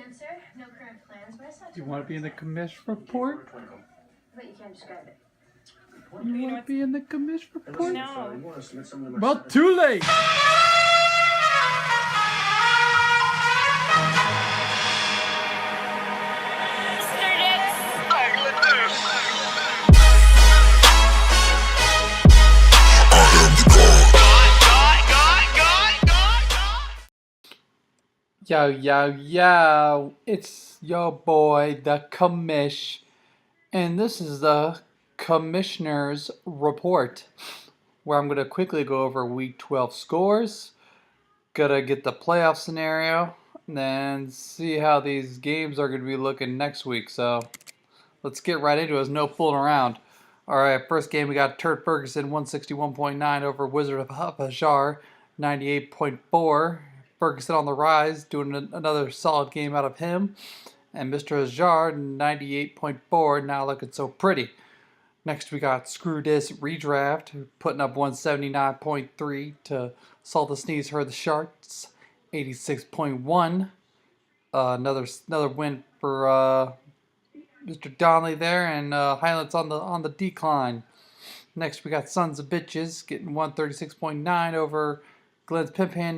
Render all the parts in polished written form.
answer. No current plans, but I saw You want to be in the Commish Report? But you can't describe it. You want to be in the Commish Report? No. Well, too late! Yo, it's your boy, the Commish, and this is the Commissioner's Report, where I'm going to quickly go over Week 12 scores, gonna get the playoff scenario, and then see how these games are going to be looking next week. So let's get right into it. There's no fooling around. Alright, first game we got Turd Ferguson 161.9 over Wizard of Hajar 98.4. Ferguson on the rise, doing another solid game out of him. And Mr. Hajar 98.4, now looking so pretty. Next we got Screw This Redraft, putting up 179.3 to Salt the Sneeze Heard the Sharks 86.1. Another win for Mr. Donnelly there, and Highlands on the decline. Next, we got Sons of Bitches getting 136.9 over Glenn's Pimpan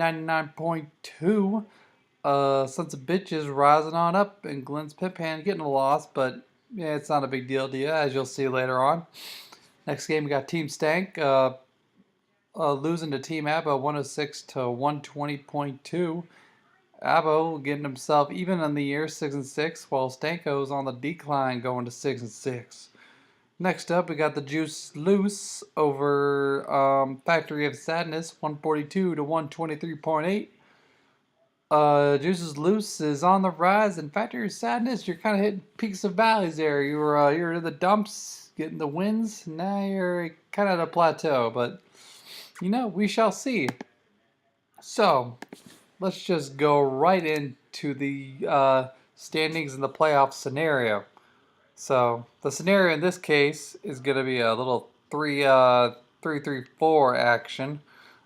99.2. Sons of Bitches rising on up, and Glenn's Pimpan getting a loss, but yeah, it's not a big deal to you, as you'll see later on. Next game, we got Team Stank losing to Team Abba 106 to 120.2. Abo getting himself even on the year 6-6, while Stanko's on the decline going to 6-6. Next up, we got the Juice Loose over Factory of Sadness 142 to 123.8. Juice's Loose is on the rise, and Factory of Sadness, you're kind of hitting peaks and valleys there. You're in the dumps, getting the wins. Now you're kind of at a plateau, but we shall see. So let's just go right into the standings in the playoff scenario. So the scenario in this case is going to be a little 3-3-4 action.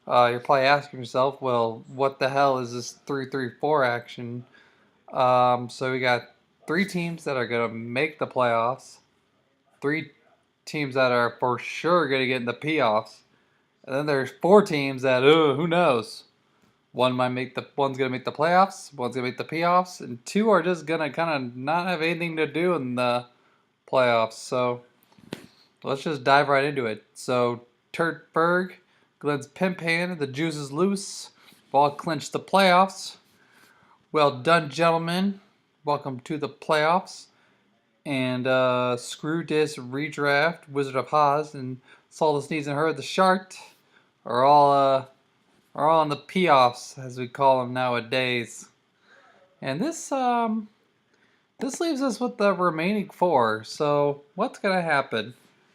You're probably asking yourself, well, what the hell is this 3-3-4 action? So we got 3 teams that are going to make the playoffs, 3 teams that are for sure going to get in the playoffs, and then there's 4 teams that, who knows? One's gonna make the playoffs, one's gonna make the playoffs, and 2 are just gonna kind of not have anything to do in the playoffs. So let's just dive right into it. So Turtberg, Glenn's Pimpan, the Juice is Loose, all clinched the playoffs. Well done, gentlemen. Welcome to the playoffs. And Screw This Redraft, Wizard of Haas, and Saw the Sneeze and Heard the Shark are all on the P-offs, as we call them nowadays. And this leaves us with the remaining 4. So what's going to happen?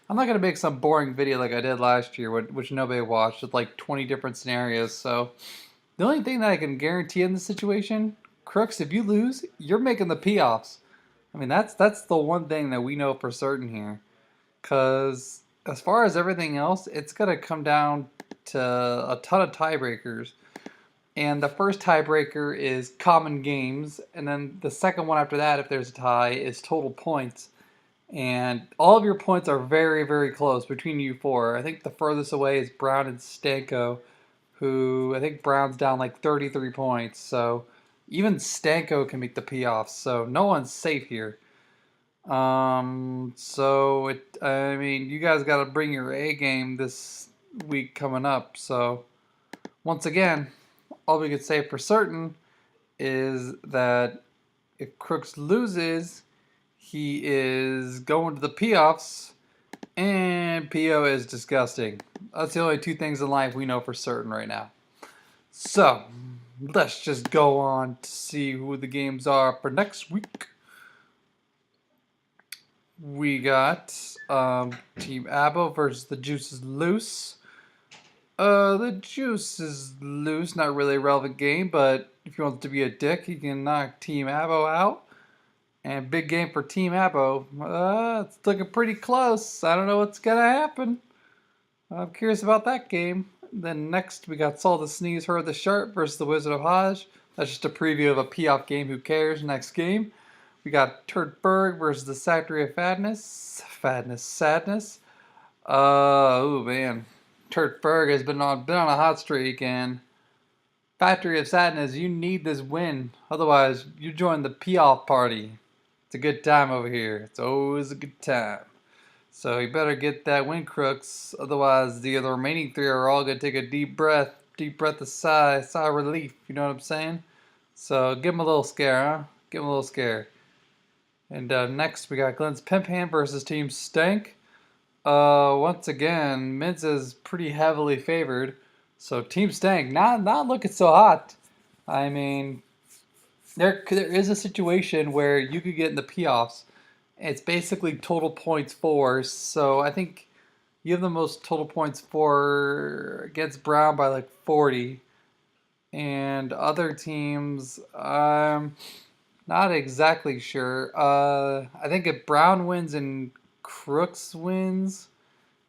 I'm not going to make some boring video like I did last year, which nobody watched, with like 20 different scenarios. So the only thing that I can guarantee in this situation, Crooks, if you lose, you're making the P-offs. I mean, that's the one thing that we know for certain here. Because as far as everything else, it's going to come down to a ton of tiebreakers, and the first tiebreaker is common games, and then the second one after that, if there's a tie, is total points. And all of your points are very, very close between you 4. I think the furthest away is Brown and Stanko, who I think Brown's down like 33 points, so even Stanko can make the P-offs, so no one's safe here. I mean, you guys got to bring your A game this week coming up. So once again, all we could say for certain is that if Crooks loses, he is going to the P-offs, and PO is disgusting. That's the only 2 things in life we know for certain right now. So let's just go on to see who the games are for next week. We got Team Abo versus the Juice is Loose. The Juice is Loose, not really a relevant game, but if he wants to be a dick, he can knock Team Abo out. And big game for Team Abo. It's looking pretty close. I don't know what's going to happen. I'm curious about that game. Then next, we got Saw the Sneeze Heard the Shark versus the Wizard of Haj. That's just a preview of a playoff game. Who cares? Next game, we got Turtberg versus the Factory of Sadness. Sadness. Oh man, Turtberg has been on a hot streak, and Factory of Sadness, you need this win. Otherwise, you join the playoff party. It's a good time over here. It's always a good time. So you better get that win, Crooks. Otherwise, the other remaining three are all gonna take a deep breath of sigh of relief. You know what I'm saying? So give them a little scare, huh? Give them a little scare. And next we got Glenn's Pimp Hand versus Team Stank. Once again, Mints is pretty heavily favored. So Team Stank not looking so hot. I mean, there is a situation where you could get in the playoffs. It's basically total points for. So I think you have the most total points for against Brown by like 40. And other teams, not exactly sure. I think if Brown wins and Crooks wins,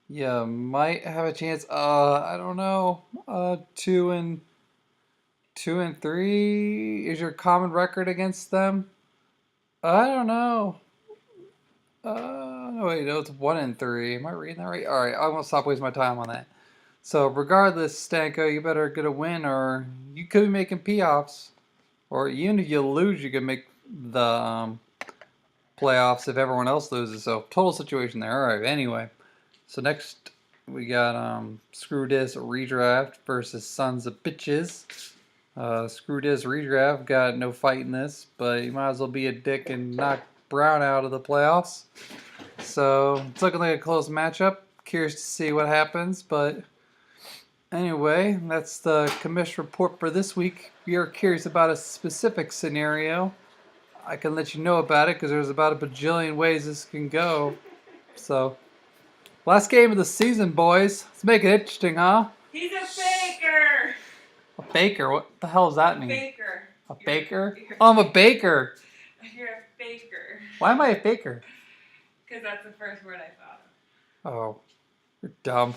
you might have a chance. I don't know. 2-3 is your common record against them. I don't know. No, wait, no, it's 1-3. Am I reading that right? All right, I'm gonna stop wasting my time on that. So regardless, Stanko, you better get a win, or you could be making playoffs. Or even if you lose, you can make the playoffs if everyone else loses. So total situation there. All right. Anyway, so next we got Screw This Redraft versus Sons of Bitches. Screw This Redraft got no fight in this, but you might as well be a dick and knock Brown out of the playoffs. So it's looking like a close matchup. Curious to see what happens, but anyway, that's the Commish Report for this week. If you're curious about a specific scenario, I can let you know about it because there's about a bajillion ways this can go. So, last game of the season, boys. Let's make it interesting, huh? He's a faker! A baker? What the hell does that mean? Faker. A baker? Oh, I'm a baker. You're a faker. Why am I a faker? Because that's the first word I thought of. Oh, you're dumb.